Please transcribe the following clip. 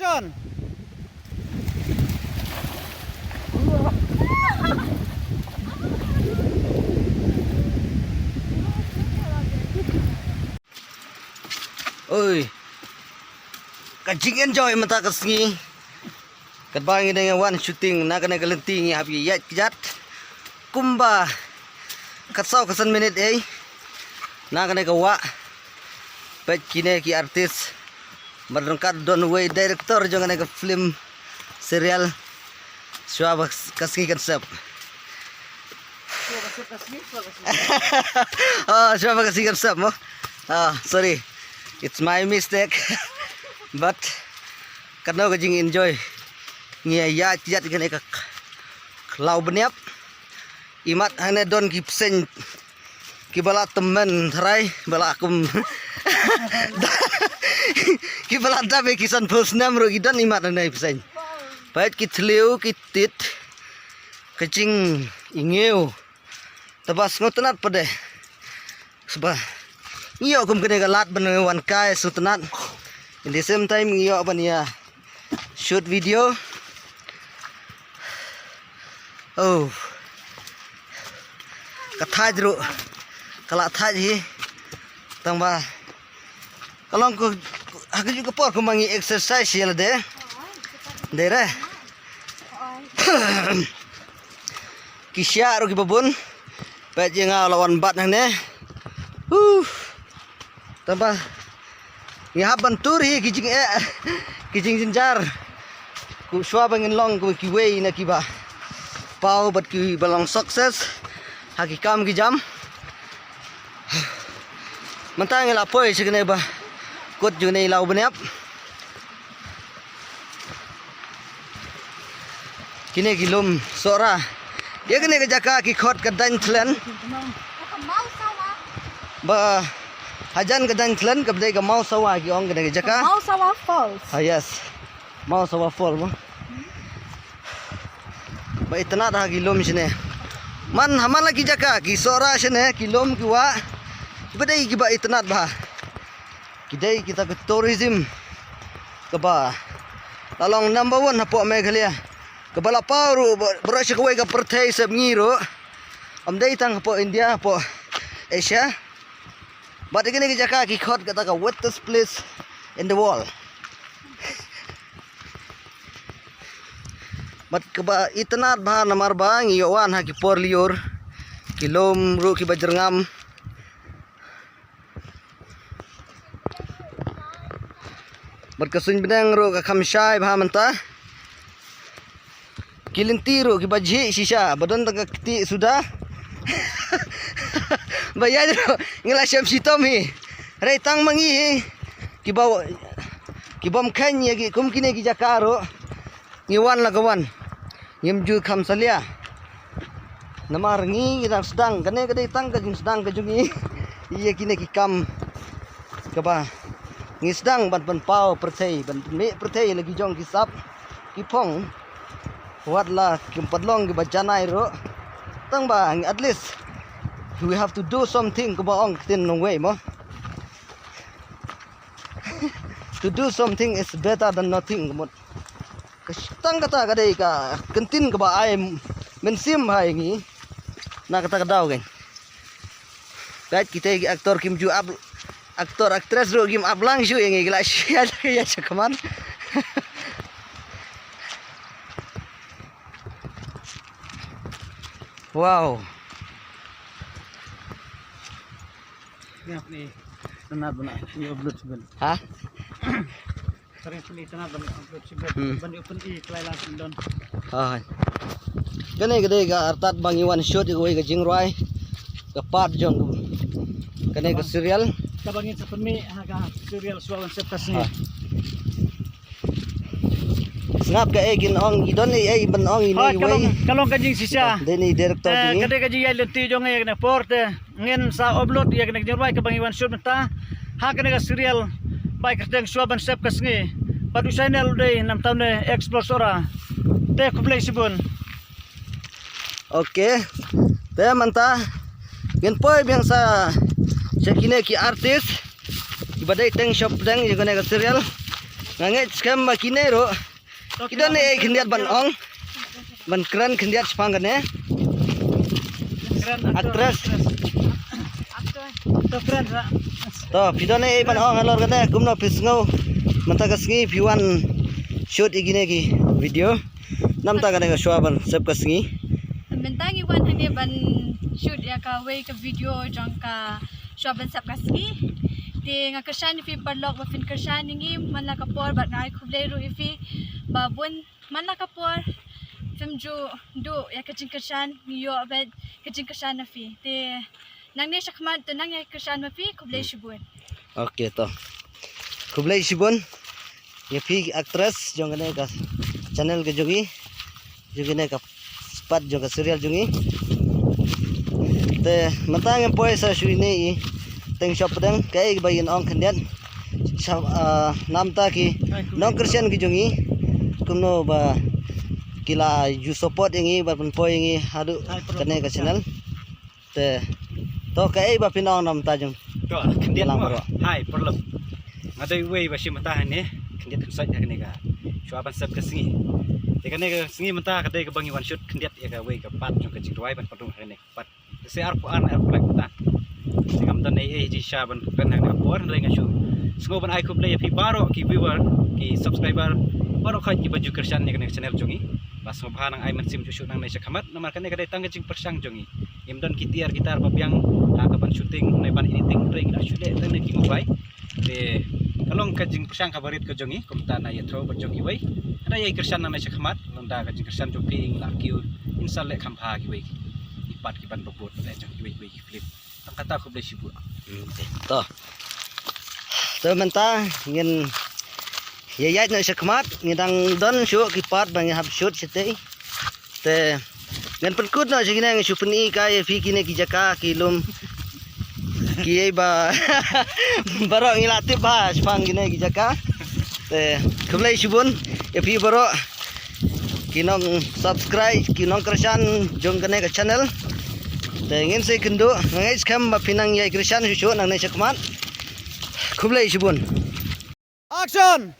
action. Oi. Kajing enjoy mata kesngi. Kadbangi dengan one shooting na kena kelenting habi yat kijat. Kumba. Katsau kesan minit na kena kawa. Pet kine ki artis. Merengkat don way director jangan kena film serial. Suara kasih konsep. Oh, suara kasih konsep mo. Sorry. It's my mistake. But karena kajing enjoy. Ngia ya jat kena ka lau beniap. Imat hanya don kipsen kibala temen terai bala akum. Kibala dabe kisan pusnam ro idan imat hanya ipsen. Baik kitliu kitit kacing ingeu. Tabas ngotenat pade. Sebab iyo kum kena galat bener wan kai sutenat. In the same time iyo apa nia shoot video. Oh. Kathaj ro. Kala thaj hi. Tangba. Kalau aku juga por kumangi exercise ya de. Dere. Kisya ro kibabun. Pet jenga lawan bat nang ne. Tambah ya bantur hi kijing jinjar ku swa bangin long ku kiwei na kiba pau bat ki balong success haki kam ki jam mantang la poi sigene ba kot june lau beniap kine kilum sora dia kene ke jaka ki khot ka dan thlen ba Hajan kadang klan kabdai ka mau sawa ki ong kadang jaka. Mau sawa falls. Yes. Mau sawa fall mo. Ba itna dah kilom sine. Man hamala ki jaka ki sora sine kilom ki wa. Badai ki ba itna ba. Kidai kita ke tourism ka ba. Lalong number 1 hapo Meghalaya. Kabala paru berasya kawai ka perthai sab ngiro. Amdai tang hapo India hapo Asia. But again ke jaka ki khot kata ka wettest place in the world. But kaba itna bah namar bang iwan ha ki porlior kilom ru ki bajrngam. But kasun bidang ru ka khamshai bah manta. Kilinti ru ki bajhi shisha badon tang kti sudah. Bayar jo ngela syam sitom hi rei tang mangi hi kibaw kibom khan ye gi kum kine gi jakaro ngiwan la kawan ngimju kham salia namar ngi kita sedang kane kade tang ka jing sedang ka jungi ye kine ki kam kaba ngi sedang ban ban pau perthei ban me perthei lagi jong ki sap ki phong wat la kim padlong gi bajanai ro tang ba at least we have to do something kabaong tin no way mo. To do something is better than nothing mo. Kastang kata kadai ka kentin ka ba ay mensim hai ngi na kata kadaw gen. Kahit kita aktor Kim Ju ab aktor aktris ro Kim ablang syu ngi gila sya ya cakaman. Wow. Ni tanah bana ni upload sibel. Ha? Sering sini tanah bana upload sibel. Bani open klailan don. Ha. Kane gede ga artat bangiwan shoot ko ga jingrai ga part jong kane ga serial Tabangin sa pemi haga serial suawan sepkasni. Snap ka egin ong idon ay ban ong ini way. Kalong kajing sisya. Deni director ini. Kade kajing ay lenti jong ay na porte. Ngin sa upload ya kena jingrai ka bangiwan shoot mata. Ha kene ga serial bay kateng suaban sepkasni. Padu channel day 6 tahun explore sora. Te kuplay sibun. Okay. Te manta. Ngin poy biang sa kine ki artist. Ibadai teng shop deng yung kene ga serial. Nganget skam makinero. Kita ne kendiat ban ong. Ban kran kendiat sepanggan Aktris. Keren ra. To video ne ban ong halor kata kumno pisngau. Manta kasngi piwan shoot igine ki video. Nam ta kana shwa ban sab kasngi. Bentang iwan hanya ban shoot ya ka way ka video jang ka shoban sap kaski. Di nga kersan ifi parlok ba fin kersan ningi man la kapor bat ngai kublay ru ifi babun man la kapor femju do ya kacing kersan niyo abad kacing kersan na fi. Di nang ni sakmat to nang ya kersan ma fi kublay shibun. Okay to. Kublai shibun. Ye pi aktris jong kana ka channel ke jogi. Jogi ne ka spot jong ka serial jongi. Te matang poy sa shuini i teng shop dang kai bayin ong kendian. Nam ta ki nong Christian ki jongi. Kumno ba kila you support ingi ba pun poy ingi hadu kane ka channel. Te to kai ba pinong nam ta jong. To kendiat mo. Hai perlu. Ngadai wei ba shi mata ne. Kendiat kusat ya kene ka. Shuaban sab ka singi. Te kene ka singi mata kadai ka bangi wan shoot kendiat ya ka wei ka pat jong ka jingwai ban padung kene pat. Se ar lek ta. Te kam tan ai ji shaban kan ha ka por le nga shu. Sngo ban ai ko play pi baro ki viewer ki subscriber baro khat ki baju kersan ne kene channel jongi. Bas mo bhanang ai man sim ju nang nai sakhamat namar kene kadai tang jing persang jongi. Imdan kitiar gitar babyang ha ka ban shooting nai ban editing ring da shude tang ne ki mobai. Te kalong ka jing persang ka barit ka jongi kumta na ye thro ba jongi wei. Ada ye kersan nang nai sakhamat londa ka jing kersan jo ping la kiu inshallah khamha ki wei. Ipat ki ban bobot le jongi wei flip. Tang kata ko blai sibu. To. To manta ngin ye yai na sakmat ngidang don shu ki pat bang hab shoot site. Te ngan penkut na sigina ng supeni ka ye fi kine ki jaka kilum ki ba baro ngilati ba spang gine ki jaka. Te kublai subun ye fi baro kinong subscribe kinong kersan jong kene ka channel. Te ngin se kendo ngai skam ba pinang ye kersan shu nang ne sakmat. Kublai subun. Action.